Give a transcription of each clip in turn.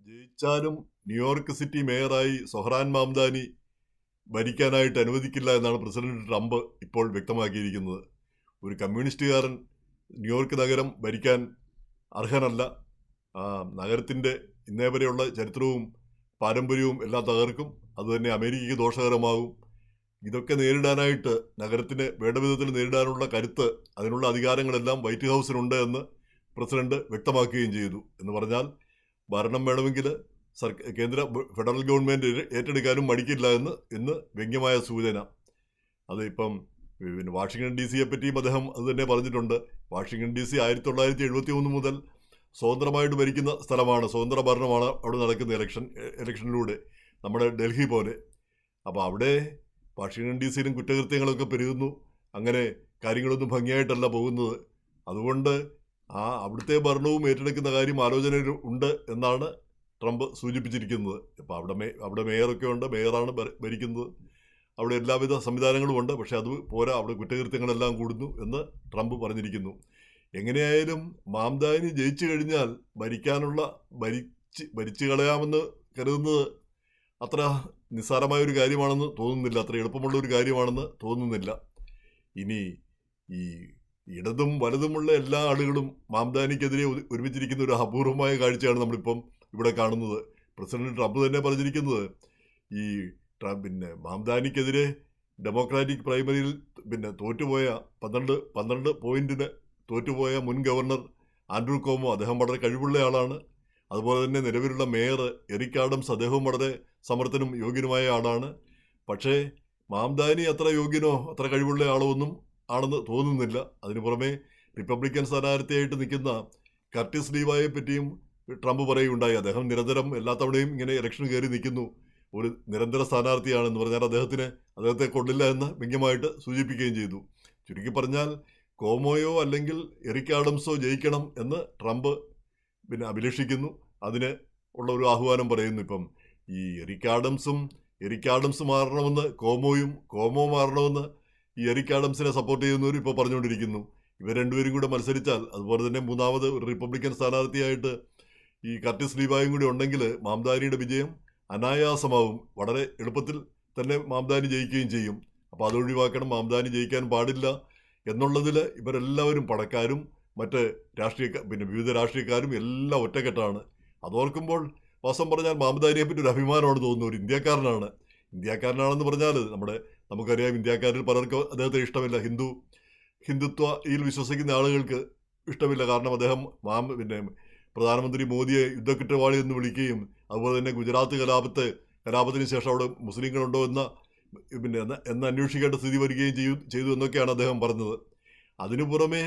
ജയിച്ചാലും New York city മേയറായി Zohran Mamdani ഭരിക്കാനായിട്ട് അനുവദിക്കില്ല എന്നാണ് പ്രസിഡന്റ് ട്രംപ് ഇപ്പോൾ വ്യക്തമാക്കിയിരിക്കുന്നത്. ഒരു കമ്മ്യൂണിസ്റ്റുകാരൻ ന്യൂയോർക്ക് നഗരം ഭരിക്കാൻ അർഹനല്ല. ആ നഗരത്തിൻ്റെ ഇന്നേവരെയുള്ള ചരിത്രവും പാരമ്പര്യവും എല്ലാം തകർക്കും. അതുതന്നെ അമേരിക്കയ്ക്ക് ദോഷകരമാകും. ഇതൊക്കെ നേരിടാനായിട്ട് നഗരത്തിന് വേണ്ട വിധത്തിൽ നേരിടാനുള്ള കരുത്ത്, അതിനുള്ള അധികാരങ്ങളെല്ലാം വൈറ്റ് ഹൗസിനുണ്ട് എന്ന് പ്രസിഡന്റ് വ്യക്തമാക്കുകയും ചെയ്തു. എന്ന് പറഞ്ഞാൽ ഭരണം വേണമെങ്കിൽ കേന്ദ്ര ഫെഡറൽ ഗവൺമെൻറ് ഏറ്റെടുക്കാനും മടിക്കില്ല എന്ന് ഇന്ന് വ്യംഗ്യമായ സൂചന. അത് ഇപ്പം പിന്നെ വാഷിങ്ടൺ ഡി സിയെ പറ്റിയും അദ്ദേഹം അത് തന്നെ പറഞ്ഞിട്ടുണ്ട്. വാഷിങ്ടൺ ഡി സി 1971 മുതൽ സ്വതന്ത്രമായിട്ട് ഭരിക്കുന്ന സ്ഥലമാണ്, സ്വതന്ത്ര ഭരണമാണ് അവിടെ നടക്കുന്ന ഇലക്ഷനിലൂടെ, നമ്മുടെ ഡൽഹി പോലെ. അപ്പോൾ അവിടെ വാഷിങ്ടൺ ഡി സിയിലും കുറ്റകൃത്യങ്ങളൊക്കെ പെരുകുന്നു. അങ്ങനെ കാര്യങ്ങളൊന്നും ഭംഗിയായിട്ടല്ല പോകുന്നത്. അതുകൊണ്ട് അവിടുത്തെ ഭരണവും ഏറ്റെടുക്കുന്ന കാര്യം ആലോചനയിൽ ഉണ്ട് എന്നാണ് ട്രംപ് സൂചിപ്പിച്ചിരിക്കുന്നത്. ഇപ്പോൾ അവിടെ മേയറൊക്കെ ഉണ്ട്, മേയറാണ് ഭരിക്കുന്നത്. അവിടെ എല്ലാവിധ സംവിധാനങ്ങളും ഉണ്ട്. പക്ഷേ അത് പോരാ, അവിടെ കുറ്റകൃത്യങ്ങളെല്ലാം കൂടുന്നു എന്ന് ട്രംപ് പറഞ്ഞിരിക്കുന്നു. എങ്ങനെയായാലും മാംദാനി ജയിച്ചു കഴിഞ്ഞാൽ ഭരിച്ചു കളയാമെന്ന് കരുതുന്നത് അത്ര നിസ്സാരമായൊരു കാര്യമാണെന്ന് തോന്നുന്നില്ല, അത്ര എളുപ്പമുള്ള ഒരു കാര്യമാണെന്ന് തോന്നുന്നില്ല. ഇനി ഈ ഇടതും വലതുമുള്ള എല്ലാ ആളുകളും മാംദാനിക്കെതിരെ ഒരുമിച്ചിരിക്കുന്ന ഒരു അപൂർവമായ കാഴ്ചയാണ് നമ്മളിപ്പം ഇവിടെ കാണുന്നത്. പ്രസിഡന്റ് ട്രംപ് തന്നെ പറഞ്ഞിരിക്കുന്നത് ഈ മാംദാനിക്കെതിരെ ഡെമോക്രാറ്റിക് പ്രൈമറിയിൽ തോറ്റുപോയ 12 പോയിന്റിന് തോറ്റുപോയ മുൻ ഗവർണർ ആൻഡ്രൂ കോമോ, അദ്ദേഹം വളരെ കഴിവുള്ള ആളാണ്. അതുപോലെ തന്നെ നിലവിലുള്ള മേയർ എറിക് ആഡംസ്, അദ്ദേഹവും വളരെ സമർത്ഥനും യോഗ്യനുമായ ആളാണ്. പക്ഷേ മാംദാനി അത്ര യോഗ്യനോ അത്ര കഴിവുള്ള ആളോ ഒന്നും ആണെന്ന് തോന്നുന്നില്ല. അതിനു പുറമെ റിപ്പബ്ലിക്കൻ സ്ഥാനാർത്ഥിയായിട്ട് നിൽക്കുന്ന കർട്ടിസ് ലീവായെ പറ്റിയും ട്രംപ് പറയുകയുണ്ടായി. അദ്ദേഹം നിരന്തരം എല്ലാ തവണയും ഇങ്ങനെ ഇലക്ഷൻ കയറി നിൽക്കുന്നു, ഒരു നിരന്തര സ്ഥാനാർത്ഥിയാണെന്ന് പറഞ്ഞാൽ അദ്ദേഹത്തെ കൊള്ളില്ല എന്ന് വ്യംഗ്യമായിട്ട് സൂചിപ്പിക്കുകയും ചെയ്തു. ചുരുക്കി പറഞ്ഞാൽ കോമോയോ അല്ലെങ്കിൽ എറിക് ആഡംസോ ജയിക്കണം എന്ന് ട്രംപ് അഭിലഷിക്കുന്നു. അതിന് ഉള്ള ഒരു ആഹ്വാനം പറയുന്നു. ഇപ്പം ഈ എറിക് ആഡംസ് മാറണമെന്ന് കോമോ മാറണമെന്ന് ഈ എറിക് ആഡംസിനെ സപ്പോർട്ട് ചെയ്യുന്നവരും ഇപ്പോൾ പറഞ്ഞുകൊണ്ടിരിക്കുന്നു. ഇവർ രണ്ടുപേരും കൂടെ മത്സരിച്ചാൽ, അതുപോലെ തന്നെ മൂന്നാമത് ഒരു റിപ്പബ്ലിക്കൻ സ്ഥാനാർത്ഥിയായിട്ട് ഈ കർട്ടിസ് ലീവായും കൂടി ഉണ്ടെങ്കിൽ മാംദാനിയുടെ വിജയം അനായാസമാവും. വളരെ എളുപ്പത്തിൽ തന്നെ മാംദാനി ജയിക്കുകയും ചെയ്യും. അപ്പോൾ അതൊഴിവാക്കണം, മാംദാനി ജയിക്കാൻ പാടില്ല എന്നുള്ളതിൽ ഇവരെല്ലാവരും, പണക്കാരും മറ്റ് വിവിധ രാഷ്ട്രീയക്കാരും എല്ലാം ഒറ്റക്കെട്ടാണ്. അതോർക്കുമ്പോൾ വാസം പറഞ്ഞാൽ മാംദാനിയെ പറ്റി ഒരു അഭിമാനമാണ് തോന്നുന്നത്. ഒരു ഇന്ത്യക്കാരനാണെന്ന് പറഞ്ഞാൽ നമുക്കറിയാം, ഇന്ത്യക്കാരിൽ പലർക്കും അദ്ദേഹത്തെ ഇഷ്ടമില്ല. ഹിന്ദുത്വയിൽ വിശ്വസിക്കുന്ന ആളുകൾക്ക് ഇഷ്ടമില്ല. കാരണം അദ്ദേഹം പ്രധാനമന്ത്രി മോദിയെ യുദ്ധക്കുറ്റവാളി എന്ന് വിളിക്കുകയും അതുപോലെ തന്നെ ഗുജറാത്ത് കലാപത്തിന് ശേഷം അവിടെ മുസ്ലിങ്ങളുണ്ടോ എന്ന് അന്വേഷിക്കേണ്ട സ്ഥിതി വരികയും ചെയ്തു എന്നൊക്കെയാണ് അദ്ദേഹം പറഞ്ഞത്. അതിനു പുറമെ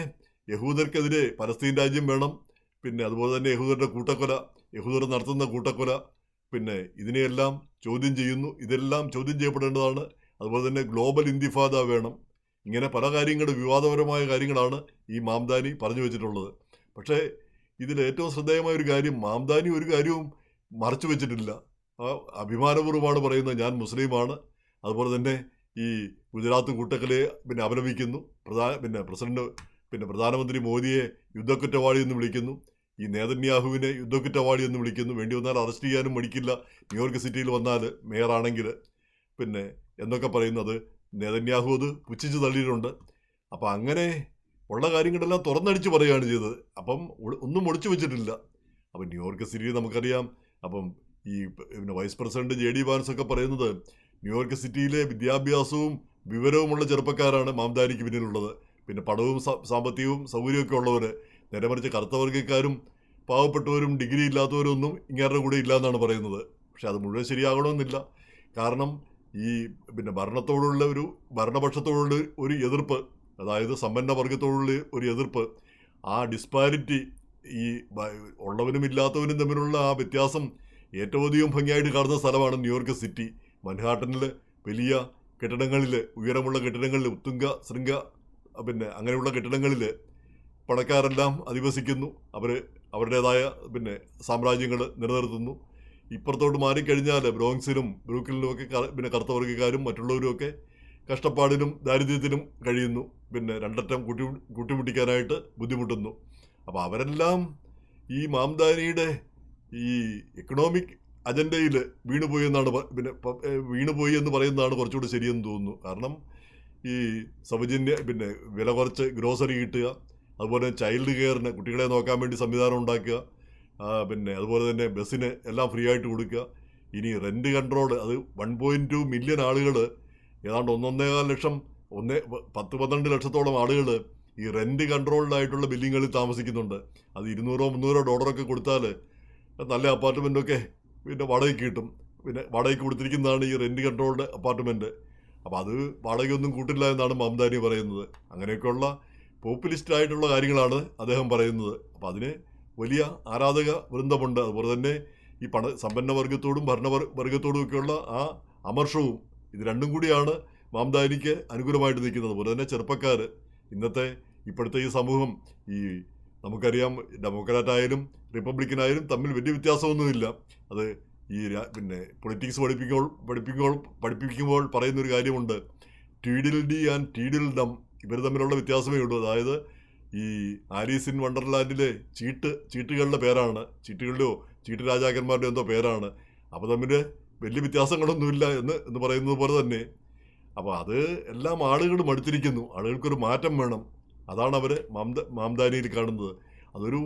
യഹൂദർക്കെതിരെ പലസ്തീൻ രാജ്യം വേണം, അതുപോലെ തന്നെ യഹൂദർ നടത്തുന്ന കൂട്ടക്കൊല, ഇതിനെയെല്ലാം ചോദ്യം ചെയ്യുന്നു. ഇതെല്ലാം ചോദ്യം ചെയ്യപ്പെടേണ്ടതാണ്. അതുപോലെ തന്നെ ഗ്ലോബൽ ഇന്തിഫാദ വേണം. ഇങ്ങനെ പല കാര്യങ്ങളും, വിവാദപരമായ കാര്യങ്ങളാണ് ഈ മാംദാനി പറഞ്ഞു വെച്ചിട്ടുള്ളത്. പക്ഷേ ഇതിൽ ഏറ്റവും ശ്രദ്ധേയമായ ഒരു കാര്യം, മാംദാനി ഒരു കാര്യവും മറച്ചു വെച്ചിട്ടില്ല. അഭിമാനപൂർവ്വമാണ് പറയുന്നത്, ഞാൻ മുസ്ലിമാണ്. അതുപോലെ തന്നെ ഈ ഗുജറാത്ത് കൂട്ടക്കൊലയെ അപലപിക്കുന്നു. പ്രധാനമന്ത്രി മോദിയെ യുദ്ധക്കുറ്റവാളി എന്ന് വിളിക്കുന്നു. ഈ നേതന്യാഹുവിനെ യുദ്ധക്കുറ്റവാളി എന്ന് വിളിക്കുന്നു. വേണ്ടി വന്നാൽ അറസ്റ്റ് ചെയ്യാനും മടിക്കില്ല, ന്യൂയോർക്ക് സിറ്റിയിൽ വന്നാൽ മേയറാണെങ്കിൽ എന്നൊക്കെ പറയുന്നത്. നേതന്യാഹു അത് പുച്ഛിച്ച് തള്ളിയിട്ടുണ്ട്. അപ്പം അങ്ങനെ ഉള്ള കാര്യങ്ങളെല്ലാം തുറന്നടിച്ച് പറയുകയാണ് ചെയ്തത്. അപ്പം ഒന്നും ഒളിച്ചു വെച്ചിട്ടില്ല. അപ്പം ന്യൂയോർക്ക് സിറ്റിയിൽ നമുക്കറിയാം. അപ്പം ഈ വൈസ് പ്രസിഡന്റ് JD വാൻസ് ഒക്കെ പറയുന്നത് ന്യൂയോർക്ക് സിറ്റിയിലെ വിദ്യാഭ്യാസവും വിവരവുമുള്ള ചെറുപ്പക്കാരാണ് മാംദാനിക്ക് പിന്നിലുള്ളത്. പണവും സാമ്പത്തികവും സൗകര്യമൊക്കെ ഉള്ളവർ. നേരെ മറിച്ച് കറുത്തവർഗക്കാരും പാവപ്പെട്ടവരും ഡിഗ്രി ഇല്ലാത്തവരും ഒന്നും ഇങ്ങേരുടെ കൂടെ ഇല്ല എന്നാണ് പറയുന്നത്. പക്ഷെ അത് മുഴുവൻ ശരിയാകണമെന്നില്ല. കാരണം ഈ ഭരണപക്ഷത്തോടുള്ള ഒരു എതിർപ്പ്, അതായത് സമ്പന്ന വർഗത്തോടുള്ള ഒരു എതിർപ്പ്, ആ ഡിസ്പാരിറ്റി, ഈ ഉള്ളവനും ഇല്ലാത്തവനും തമ്മിലുള്ള ആ വ്യത്യാസം ഏറ്റവും അധികം ഭംഗിയായിട്ട് കാണുന്ന സ്ഥലമാണ് ന്യൂയോർക്ക് സിറ്റി. മൻഹാട്ടനിൽ വലിയ കെട്ടിടങ്ങളിൽ, ഉയരമുള്ള കെട്ടിടങ്ങളിൽ, ഉത്തുംഗ ശൃംഗ അങ്ങനെയുള്ള കെട്ടിടങ്ങളിൽ പണക്കാരെല്ലാം അധിവസിക്കുന്നു. അവരുടേതായ സാമ്രാജ്യങ്ങൾ നിലനിർത്തുന്നു. ഇപ്പുറത്തോട്ട് മാറിക്കഴിഞ്ഞാൽ ബ്രോങ്സിലും ബ്രൂക്ലിനും ഒക്കെ കറുത്തവർഗക്കാരും മറ്റുള്ളവരുമൊക്കെ കഷ്ടപ്പാടിലും ദാരിദ്ര്യത്തിലും കഴിയുന്നു. രണ്ടറ്റം കൂട്ടിമുട്ടിക്കാനായിട്ട് ബുദ്ധിമുട്ടുന്നു. അപ്പോൾ അവരെല്ലാം ഈ മാംദാനിയുടെ ഈ എക്കണോമിക് അജണ്ടയിൽ വീണുപോയി എന്നാണ് വീണുപോയി എന്ന് പറയുന്നതാണ് കുറച്ചുകൂടി ശരിയെന്ന് തോന്നുന്നു. കാരണം ഈ സൗജന്യ വില കുറച്ച് ഗ്രോസറി കിട്ടുക, അതുപോലെ ചൈൽഡ് കെയറിന് കുട്ടികളെ നോക്കാൻ വേണ്ടി സംവിധാനം ഉണ്ടാക്കുക, അതുപോലെ തന്നെ ബസ്സിന് എല്ലാം ഫ്രീ ആയിട്ട് കൊടുക്കുക. ഇനി റെൻറ്റ് കൺട്രോൾ, അത് 1.2 മില്യൺ ആളുകൾ, ഏതാണ്ട് 1.25 ലക്ഷം 10-12 ലക്ഷത്തോളം ആളുകൾ ഈ റെൻറ്റ് കൺട്രോൾഡായിട്ടുള്ള ബിൽഡിങ്ങുകളിൽ താമസിക്കുന്നുണ്ട്. അത് $200-300 കൊടുത്താൽ നല്ല അപ്പാർട്ട്മെൻറ്റൊക്കെ വാടകയ്ക്ക് കിട്ടും. വാടകയ്ക്ക് കൊടുത്തിരിക്കുന്നതാണ് ഈ റെൻറ്റ് കൺട്രോൾഡ് അപ്പാർട്ട്മെൻറ്റ്. അപ്പോൾ അത് വാടകയൊന്നും കൂട്ടില്ല എന്നാണ് മംദാനി പറയുന്നത്. അങ്ങനെയൊക്കെയുള്ള പോപ്പുലിസ്റ്റ് ആയിട്ടുള്ള കാര്യങ്ങളാണ് അദ്ദേഹം പറയുന്നത്. അപ്പോൾ അതിന് വലിയ ആരാധക വൃന്ദമുണ്ട്. അതുപോലെ തന്നെ ഈ സമ്പന്ന വർഗത്തോടും ഭരണവർഗത്തോടും ഒക്കെയുള്ള ആ അമർഷവും, ഇത് രണ്ടും കൂടിയാണ് മംദാനിക്ക് അനുകൂലമായിട്ട് നിൽക്കുന്നത്. അതുപോലെ തന്നെ ചെറുപ്പക്കാർ, ഇപ്പോഴത്തെ ഈ സമൂഹം, ഈ നമുക്കറിയാം ഡെമോക്രാറ്റായാലും റിപ്പബ്ലിക്കനായാലും തമ്മിൽ വലിയ വ്യത്യാസമൊന്നുമില്ല. അത് ഈ പൊളിറ്റിക്സ് പഠിപ്പിക്കുമ്പോൾ പറയുന്നൊരു കാര്യമുണ്ട്, ടീഡിൽ ഡി ആൻഡ് ടീഡിൽ ഡം. ഇവർ തമ്മിലുള്ള വ്യത്യാസമേ ഉള്ളൂ. അതായത് ഈ ആലീസ് ഇൻ വണ്ടർലാൻഡിലെ ചീട്ടുകളുടെ പേരാണ്, ചീട്ട് രാജാക്കന്മാരുടെ എന്തോ പേരാണ്. അപ്പോൾ തമ്മിൽ വലിയ വ്യത്യാസങ്ങളൊന്നുമില്ല എന്ന് പറയുന്നത് പോലെ തന്നെ. അപ്പോൾ അത് എല്ലാം ആളുകൾ മടുത്തിരിക്കുന്നു. ആളുകൾക്കൊരു മാറ്റം വേണം. അതാണ് അവർ മംദാനിയിൽ കാണുന്നത്. അതൊരു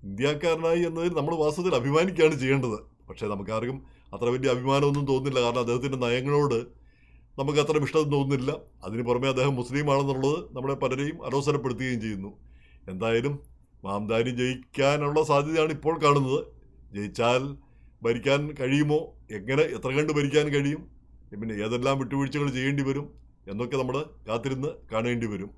ഇന്ത്യക്കാരനായി എന്നതിൽ നമ്മൾ വാസ്തവത്തിൽ അഭിമാനിക്കുകയാണ് ചെയ്യേണ്ടത്. പക്ഷേ നമുക്കാർക്കും അത്ര വലിയ അഭിമാനമൊന്നും തോന്നുന്നില്ല. കാരണം അദ്ദേഹത്തിൻ്റെ നയങ്ങളോട് നമുക്ക് അത്ര ഇഷ്ടം തോന്നുന്നില്ല. അതിന് പുറമെ അദ്ദേഹം മുസ്ലിം ആണെന്നുള്ളത് നമ്മളെ പലരെയും അലോസരപ്പെടുത്തുകയും ചെയ്യുന്നു. എന്തായാലും മംദാനി ജയിക്കാനുള്ള സാധ്യതയാണ് ഇപ്പോൾ കാണുന്നത്. ജയിച്ചാൽ ഭരിക്കാൻ കഴിയുമോ, എത്ര കണ്ട് ഭരിക്കാൻ കഴിയും, ഏതെല്ലാം വിട്ടുവീഴ്ചകൾ ചെയ്യേണ്ടി വരും എന്നൊക്കെ നമ്മൾ കാത്തിരുന്ന് കാണേണ്ടി വരും.